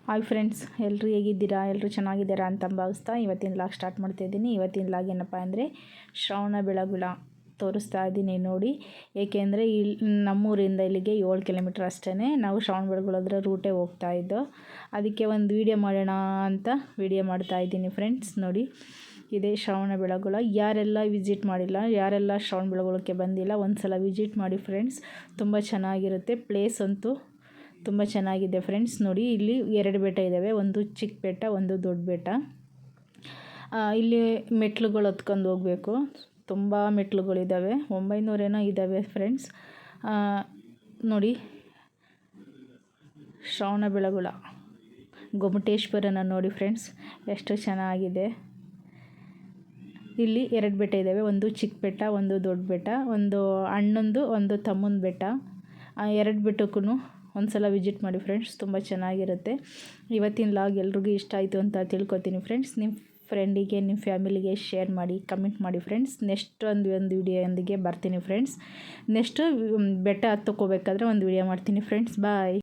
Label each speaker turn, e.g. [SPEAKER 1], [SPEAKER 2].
[SPEAKER 1] Hi friends, ಎಲ್ಲರೂ ಹೇಗಿದ್ದೀರಾ? ಎಲ್ಲರೂ ಚೆನ್ನಾಗಿದ್ದೀರಾ ಅಂತ ಭಾವಿಸ್ತಾ ಇವತ್ತಿನ ಲಾಗ್ ಸ್ಟಾರ್ಟ್ ಮಾಡ್ತಾಯಿದ್ದೀನಿ. ಇವತ್ತಿನ ಲಾಗ್ ಏನಪ್ಪ ಅಂದರೆ ಶ್ರವಣ ಬೆಳಗುಳ ತೋರಿಸ್ತಾ ಇದ್ದೀನಿ ನೋಡಿ. ಏಕೆಂದರೆ ನಮ್ಮೂರಿಂದ ಇಲ್ಲಿಗೆ 7 ಕಿಲೋಮೀಟ್ರ್ ಅಷ್ಟೇ. ನಾವು ಶ್ರವಣ ಬೆಳಗುಳದ್ರ ರೂಟೇ ಹೋಗ್ತಾಯಿದ್ದೋ, ಅದಕ್ಕೆ ಒಂದು ವೀಡಿಯೋ ಮಾಡೋಣ ಅಂತ ವೀಡಿಯೋ ಮಾಡ್ತಾಯಿದ್ದೀನಿ ಫ್ರೆಂಡ್ಸ್. ನೋಡಿ, ಇದೇ ಶ್ರವಣ ಬೆಳಗುಳ. ಯಾರೆಲ್ಲ ವಿಸಿಟ್ ಮಾಡಿಲ್ಲ, ಯಾರೆಲ್ಲ ಶ್ರವಣ ಬೆಳಗುಳಕ್ಕೆ ಬಂದಿಲ್ಲ, ಒಂದು ಸಲ ವಿಸಿಟ್ ಮಾಡಿ ಫ್ರೆಂಡ್ಸ್. ತುಂಬ ಚೆನ್ನಾಗಿರುತ್ತೆ, ಪ್ಲೇಸ್ ಅಂತೂ ತುಂಬ ಚೆನ್ನಾಗಿದೆ ಫ್ರೆಂಡ್ಸ್. ನೋಡಿ, ಇಲ್ಲಿ 2 ಬೆಟ್ಟ ಇದ್ದಾವೆ, ಒಂದು ಚಿಕ್ಕ ಬೆಟ್ಟ, ಒಂದು ದೊಡ್ಡ ಬೆಟ್ಟ. ಇಲ್ಲಿ ಮೆಟ್ಲುಗಳು ಹತ್ಕೊಂಡು ಹೋಗಬೇಕು, ತುಂಬ ಮೆಟ್ಲುಗಳಿದ್ದಾವೆ, 900 ಏನೋ ಇದ್ದಾವೆ ಫ್ರೆಂಡ್ಸ್. ನೋಡಿ, ಶ್ರವಣ ಬೆಳಗುಳ ಗೊಮ್ಮಟೇಶ್ವರನ ನೋಡಿ ಫ್ರೆಂಡ್ಸ್, ಎಷ್ಟು ಚೆನ್ನಾಗಿದೆ. ಇಲ್ಲಿ 2 ಬೆಟ್ಟ ಇದ್ದಾವೆ, ಒಂದು ಚಿಕ್ಕ ಬೆಟ್ಟ, ಒಂದು ದೊಡ್ಡ ಬೆಟ್ಟ, ಒಂದು ಅಣ್ಣಂದು ಒಂದು ತಮ್ಮನ ಬೆಟ್ಟ. 2 ಬೆಟ್ಟಕ್ಕೂ ಒಂದು ಸಲ ವಿಸಿಟ್ ಮಾಡಿ ಫ್ರೆಂಡ್ಸ್, ತುಂಬ ಚೆನ್ನಾಗಿರುತ್ತೆ. ಇವತ್ತಿನ ಲಾಗ್ ಎಲ್ರಿಗೂ ಇಷ್ಟ ಆಯಿತು ಅಂತ ತಿಳ್ಕೊತೀನಿ ಫ್ರೆಂಡ್ಸ್. ನಿಮ್ಮ ಫ್ರೆಂಡಿಗೆ, ನಿಮ್ಮ ಫ್ಯಾಮಿಲಿಗೆ ಶೇರ್ ಮಾಡಿ, ಕಮೆಂಟ್ ಮಾಡಿ ಫ್ರೆಂಡ್ಸ್. ನೆಕ್ಸ್ಟ್ ಒಂದು ವಿಡಿಯೋದೊಂದಿಗೆ ಬರ್ತೀನಿ ಫ್ರೆಂಡ್ಸ್. ನೆಕ್ಸ್ಟು ಬೆಟ್ಟ ಹತ್ತಕ್ಕೆ ಹೋಗ್ಬೇಕಾದ್ರೆ ಒಂದು ವಿಡಿಯೋ ಮಾಡ್ತೀನಿ ಫ್ರೆಂಡ್ಸ್. ಬಾಯ್.